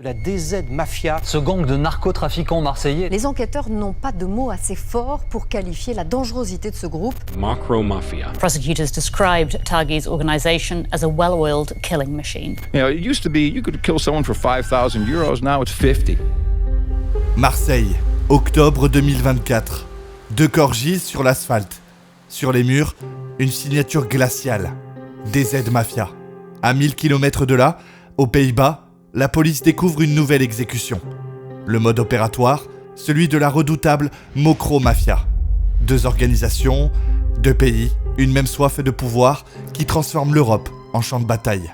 La DZ Mafia. Ce gang de narcotrafiquants marseillais. Les enquêteurs n'ont pas de mots assez forts pour qualifier la dangerosité de ce groupe. Macro Mafia. Prosecutors described Taghi's organization as a well-oiled killing machine. You know, it used to be you could kill someone for 5,000 euros, now it's 50. Marseille, octobre 2024. 2 corps gisent sur l'asphalte. Sur les murs, une signature glaciale. DZ Mafia. À 1000 km de là, aux Pays-Bas, la police découvre une nouvelle exécution. Le mode opératoire, celui de la redoutable Macro Mafia. 2 organisations, 2 pays, une même soif de pouvoir qui transforme l'Europe en champ de bataille.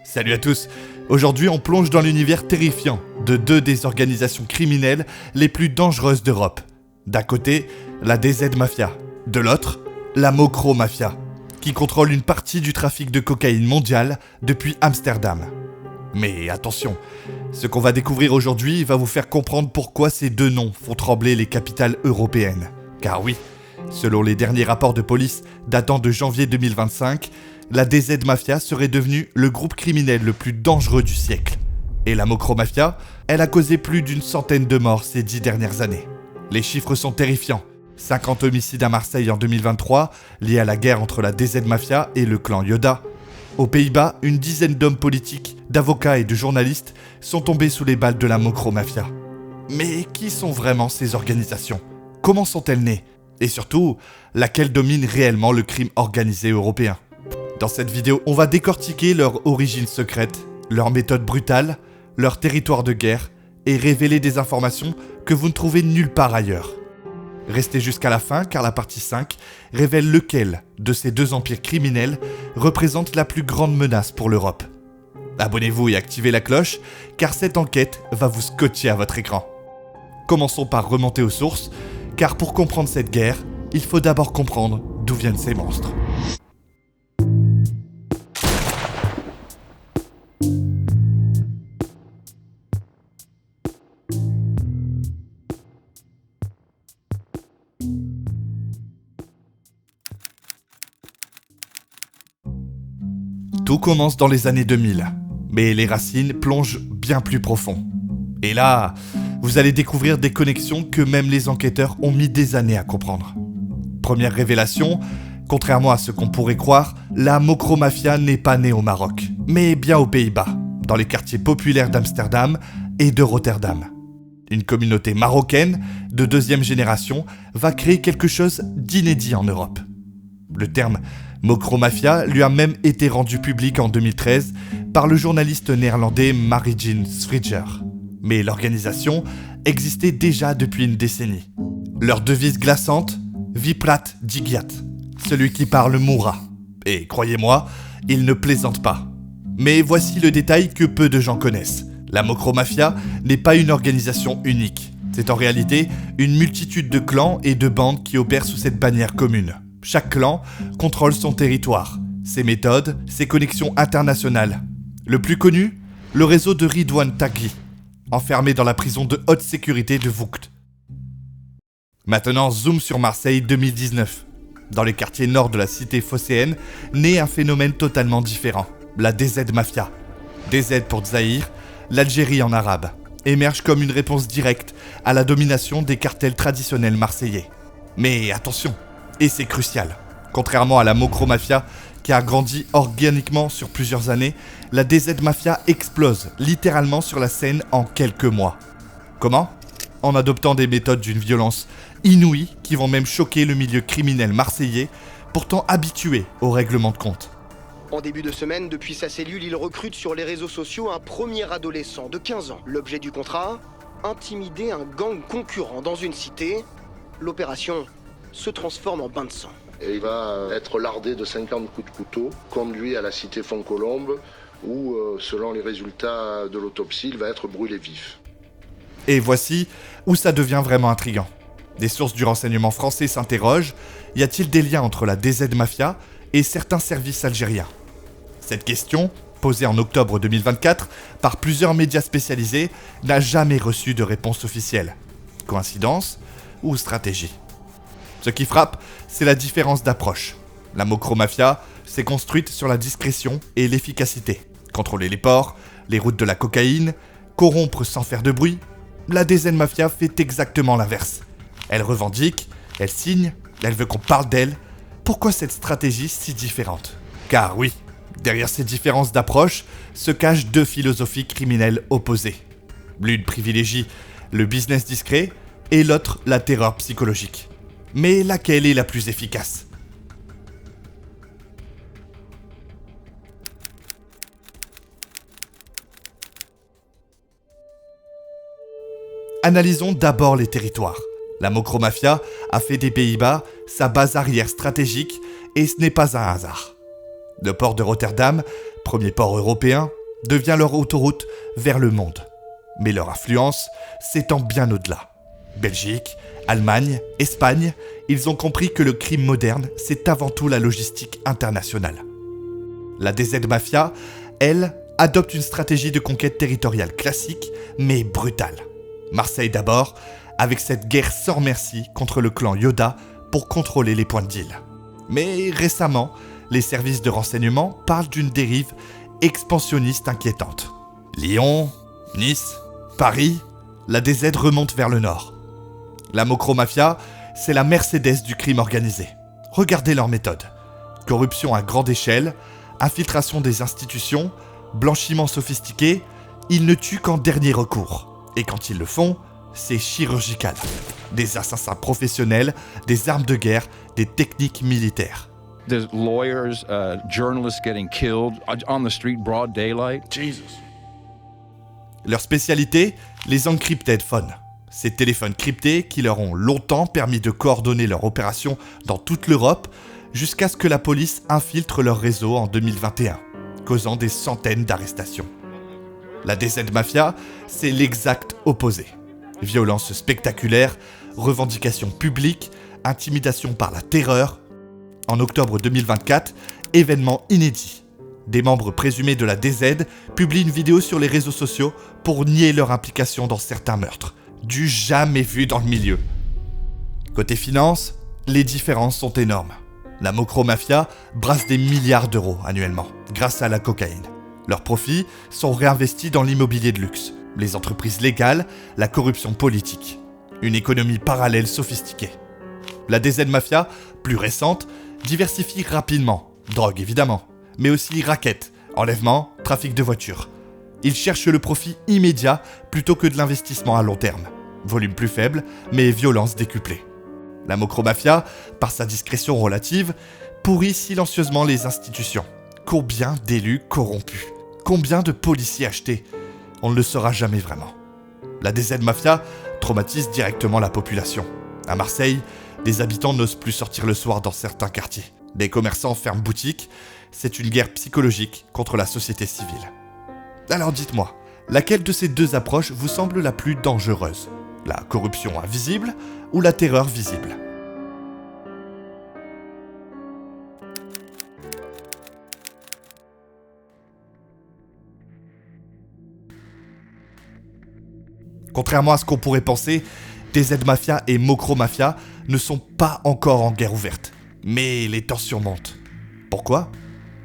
Salut à tous, aujourd'hui on plonge dans l'univers terrifiant de 2 des organisations criminelles les plus dangereuses d'Europe. D'un côté, la DZ Mafia, de l'autre, la Macro Mafia, qui contrôle une partie du trafic de cocaïne mondial depuis Amsterdam. Mais attention, ce qu'on va découvrir aujourd'hui va vous faire comprendre pourquoi ces 2 noms font trembler les capitales européennes. Car oui, selon les derniers rapports de police datant de janvier 2025, la DZ Mafia serait devenue le groupe criminel le plus dangereux du siècle. Et la Macro Mafia, elle a causé plus d'100 de morts ces 10 dernières années. Les chiffres sont terrifiants. 50 homicides à Marseille en 2023, liés à la guerre entre la DZ Mafia et le clan Yoda. Aux Pays-Bas, une dizaine d'hommes politiques, d'avocats et de journalistes sont tombés sous les balles de la Macro Mafia. Mais qui sont vraiment ces organisations ? Comment sont-elles nées ? Et surtout, laquelle domine réellement le crime organisé européen ? Dans cette vidéo, on va décortiquer leur origine secrète, leurs méthodes brutales, leur territoire de guerre et révéler des informations que vous ne trouvez nulle part ailleurs. Restez jusqu'à la fin car la partie 5 révèle lequel de ces 2 empires criminels représente la plus grande menace pour l'Europe. Abonnez-vous et activez la cloche car cette enquête va vous scotcher à votre écran. Commençons par remonter aux sources car pour comprendre cette guerre, il faut d'abord comprendre d'où viennent ces monstres. Tout commence dans les années 2000, mais les racines plongent bien plus profond. Et là, vous allez découvrir des connexions que même les enquêteurs ont mis des années à comprendre. Première révélation, contrairement à ce qu'on pourrait croire, la Macro Mafia n'est pas née au Maroc, mais bien aux Pays-Bas, dans les quartiers populaires d'Amsterdam et de Rotterdam. Une communauté marocaine de 2e génération va créer quelque chose d'inédit en Europe. Le terme Macro Mafia lui a même été rendu public en 2013 par le journaliste néerlandais Marie-Jean Sfriger. Mais l'organisation existait déjà depuis une décennie. Leur devise glaçante, Wie praat Djigyat, celui qui parle mourra. Et croyez-moi, il ne plaisante pas. Mais voici le détail que peu de gens connaissent. La Macro Mafia n'est pas une organisation unique. C'est en réalité une multitude de clans et de bandes qui opèrent sous cette bannière commune. Chaque clan contrôle son territoire, ses méthodes, ses connexions internationales. Le plus connu, le réseau de Ridwan Taghi, enfermé dans la prison de haute sécurité de Vught. Maintenant, zoom sur Marseille 2019. Dans les quartiers nord de la cité phocéenne, naît un phénomène totalement différent, la DZ Mafia. DZ pour Zahir, l'Algérie en arabe, émerge comme une réponse directe à la domination des cartels traditionnels marseillais. Mais attention, et c'est crucial. Contrairement à la Macro Mafia, qui a grandi organiquement sur plusieurs années, la DZ Mafia explose littéralement sur la scène en quelques mois. Comment ? En adoptant des méthodes d'une violence inouïe qui vont même choquer le milieu criminel marseillais, pourtant habitué au règlement de compte. En début de semaine, depuis sa cellule, il recrute sur les réseaux sociaux un premier adolescent de 15 ans. L'objet du contrat ? Intimider un gang concurrent dans une cité. L'opération se transforme en bain de sang. Et il va être lardé de 50 coups de couteau, conduit à la cité Fontcolombe, où, selon les résultats de l'autopsie, il va être brûlé vif. Et voici où ça devient vraiment intriguant. Des sources du renseignement français s'interrogent, y a-t-il des liens entre la DZ Mafia et certains services algériens ? Cette question, posée en octobre 2024 par plusieurs médias spécialisés, n'a jamais reçu de réponse officielle. Coïncidence ou stratégie ? Ce qui frappe, c'est la différence d'approche. La Macro Mafia s'est construite sur la discrétion et l'efficacité. Contrôler les ports, les routes de la cocaïne, corrompre sans faire de bruit. La DZ Mafia fait exactement l'inverse. Elle revendique, elle signe, elle veut qu'on parle d'elle. Pourquoi cette stratégie si différente ? Car oui, derrière ces différences d'approche se cachent deux philosophies criminelles opposées. L'une privilégie le business discret et l'autre la terreur psychologique. Mais laquelle est la plus efficace ? Analysons d'abord les territoires. La Mokromafia a fait des Pays-Bas sa base arrière stratégique et ce n'est pas un hasard. Le port de Rotterdam, premier port européen, devient leur autoroute vers le monde. Mais leur influence s'étend bien au-delà. Belgique, Allemagne, Espagne, ils ont compris que le crime moderne, c'est avant tout la logistique internationale. La DZ Mafia, elle, adopte une stratégie de conquête territoriale classique, mais brutale. Marseille d'abord, avec cette guerre sans merci contre le clan Yoda pour contrôler les points de deal. Mais récemment, les services de renseignement parlent d'une dérive expansionniste inquiétante. Lyon, Nice, Paris, la DZ remonte vers le nord. La Mokromafia, c'est la Mercedes du crime organisé. Regardez leur méthode. Corruption à grande échelle, infiltration des institutions, blanchiment sophistiqué, ils ne tuent qu'en dernier recours. Et quand ils le font, c'est chirurgical. Des assassins professionnels, des armes de guerre, des techniques militaires. There's lawyers, journalists getting killed on the street, broad daylight. Jesus. Leur spécialité, les encrypted phones. Ces téléphones cryptés qui leur ont longtemps permis de coordonner leur opération dans toute l'Europe jusqu'à ce que la police infiltre leur réseau en 2021, causant des centaines d'arrestations. La DZ Mafia, c'est l'exact opposé. Violence spectaculaire, revendications publiques, intimidation par la terreur. En octobre 2024, événement inédit. Des membres présumés de la DZ publient une vidéo sur les réseaux sociaux pour nier leur implication dans certains meurtres, du jamais vu dans le milieu. Côté finance, les différences sont énormes. La Mokromafia brasse des milliards d'euros annuellement, grâce à la cocaïne. Leurs profits sont réinvestis dans l'immobilier de luxe, les entreprises légales, la corruption politique. Une économie parallèle sophistiquée. La DZ Mafia, plus récente, diversifie rapidement. Drogue évidemment, mais aussi racket, enlèvement, trafic de voitures. Ils cherchent le profit immédiat plutôt que de l'investissement à long terme. Volume plus faible, mais violence décuplée. La Mokromafia, par sa discrétion relative, pourrit silencieusement les institutions. Combien d'élus corrompus ? Combien de policiers achetés ? On ne le saura jamais vraiment. La DZ Mafia traumatise directement la population. À Marseille, les habitants n'osent plus sortir le soir dans certains quartiers. Les commerçants ferment boutique. C'est une guerre psychologique contre la société civile. Alors dites-moi, laquelle de ces deux approches vous semble la plus dangereuse ? La corruption invisible ou la terreur visible ? Contrairement à ce qu'on pourrait penser, DZ Mafia et Mokromafia ne sont pas encore en guerre ouverte. Mais les tensions montent. Pourquoi ?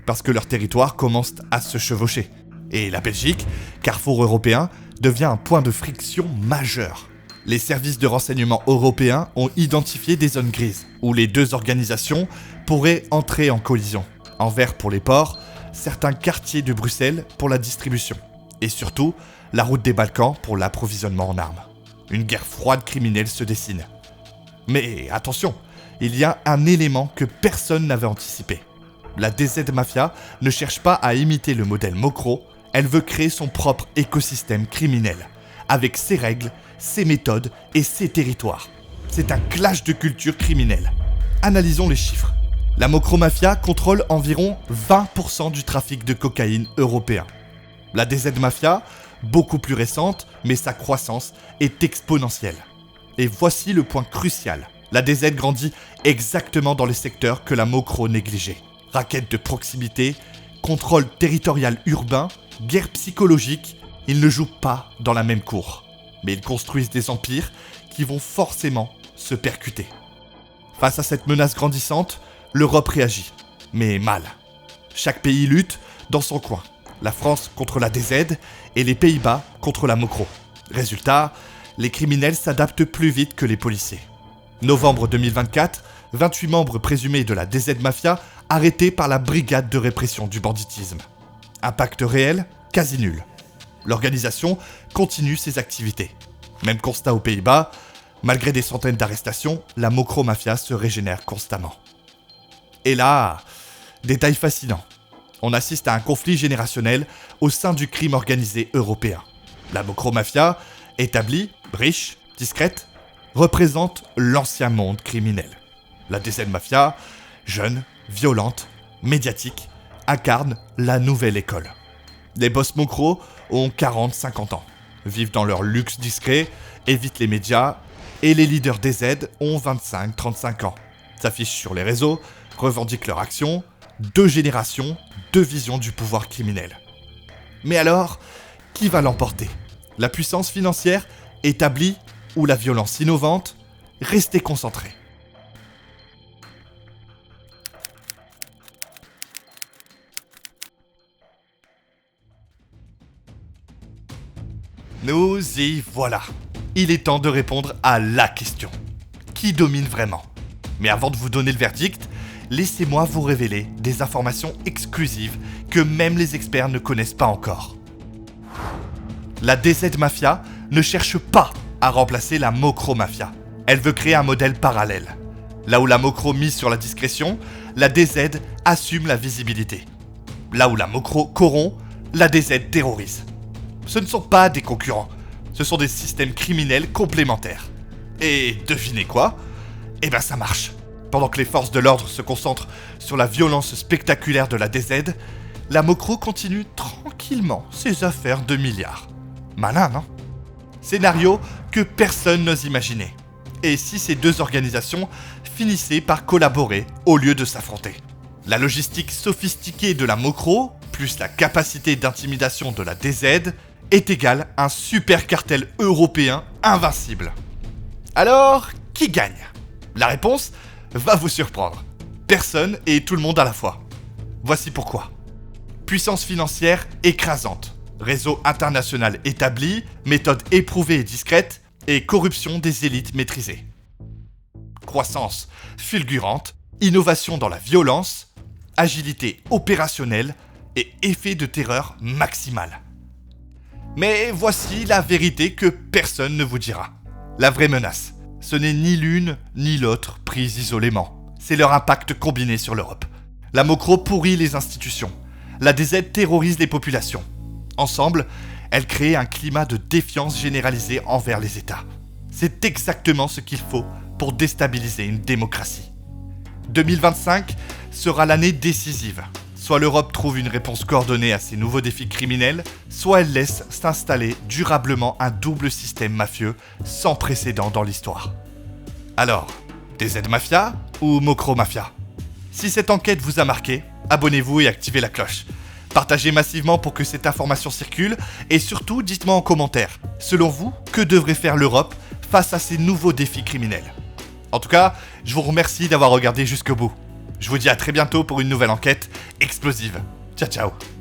Parce que leur territoire commence à se chevaucher. Et la Belgique, carrefour européen, devient un point de friction majeur. Les services de renseignement européens ont identifié des zones grises, où les deux organisations pourraient entrer en collision. Anvers pour les ports, certains quartiers de Bruxelles pour la distribution. Et surtout, la route des Balkans pour l'approvisionnement en armes. Une guerre froide criminelle se dessine. Mais attention, il y a un élément que personne n'avait anticipé. La DZ Mafia ne cherche pas à imiter le modèle Mokro, elle veut créer son propre écosystème criminel, avec ses règles, ses méthodes et ses territoires. C'est un clash de culture criminelle. Analysons les chiffres. La Mokromafia contrôle environ 20% du trafic de cocaïne européen. La DZ Mafia, beaucoup plus récente, mais sa croissance est exponentielle. Et voici le point crucial. La DZ grandit exactement dans les secteurs que la Mokro négligeait. Raquettes de proximité, contrôle territorial urbain, guerre psychologique, ils ne jouent pas dans la même cour. Mais ils construisent des empires qui vont forcément se percuter. Face à cette menace grandissante, l'Europe réagit, mais mal. Chaque pays lutte dans son coin. La France contre la DZ et les Pays-Bas contre la Mokro. Résultat, les criminels s'adaptent plus vite que les policiers. Novembre 2024, 28 membres présumés de la DZ Mafia arrêtés par la brigade de répression du banditisme. Impact réel, quasi nul. L'organisation continue ses activités. Même constat aux Pays-Bas, malgré des centaines d'arrestations, la Mokro Mafia se régénère constamment. Et là, détail fascinant. On assiste à un conflit générationnel au sein du crime organisé européen. La Mokro Mafia, établie, riche, discrète, représente l'ancien monde criminel. La DZ Mafia, jeune, violente, médiatique, incarne la nouvelle école. Les boss Mokro ont 40-50 ans, vivent dans leur luxe discret, évitent les médias, et les leaders DZ ont 25-35 ans, s'affichent sur les réseaux, revendiquent leur action, 2 générations, 2 visions du pouvoir criminel. Mais alors, qui va l'emporter ? La puissance financière établie ou la violence innovante ? Restez concentrés. Nous y voilà. Il est temps de répondre à la question. Qui domine vraiment ? Mais avant de vous donner le verdict, laissez-moi vous révéler des informations exclusives que même les experts ne connaissent pas encore. La DZ Mafia ne cherche pas à remplacer la Mokro Mafia. Elle veut créer un modèle parallèle. Là où la Mokro mise sur la discrétion, la DZ assume la visibilité. Là où la Mokro corrompt, la DZ terrorise. Ce ne sont pas des concurrents, ce sont des systèmes criminels complémentaires. Et devinez quoi ? Eh ben ça marche. Pendant que les forces de l'ordre se concentrent sur la violence spectaculaire de la DZ, la Mokro continue tranquillement ses affaires de milliards. Malin, non ? Scénario que personne n'ose imaginer. Et si ces 2 organisations finissaient par collaborer au lieu de s'affronter ? La logistique sophistiquée de la Mokro, plus la capacité d'intimidation de la DZ, est égale à un super cartel européen invincible. Alors, qui gagne ? La réponse va vous surprendre. Personne et tout le monde à la fois. Voici pourquoi. Puissance financière écrasante, réseau international établi, méthode éprouvée et discrète, et corruption des élites maîtrisée. Croissance fulgurante, innovation dans la violence, agilité opérationnelle et effet de terreur maximal. Mais voici la vérité que personne ne vous dira. La vraie menace, ce n'est ni l'une ni l'autre prises isolément. C'est leur impact combiné sur l'Europe. La Mokro pourrit les institutions. La DZ terrorise les populations. Ensemble, elles créent un climat de défiance généralisée envers les États. C'est exactement ce qu'il faut pour déstabiliser une démocratie. 2025 sera l'année décisive. Soit l'Europe trouve une réponse coordonnée à ces nouveaux défis criminels, soit elle laisse s'installer durablement un double système mafieux sans précédent dans l'histoire. Alors, DZ Mafia ou Mokro Mafia ? Si cette enquête vous a marqué, abonnez-vous et activez la cloche. Partagez massivement pour que cette information circule et surtout dites-moi en commentaire, selon vous, que devrait faire l'Europe face à ces nouveaux défis criminels ? En tout cas, je vous remercie d'avoir regardé jusqu'au bout. Je vous dis à très bientôt pour une nouvelle enquête explosive. Ciao ciao.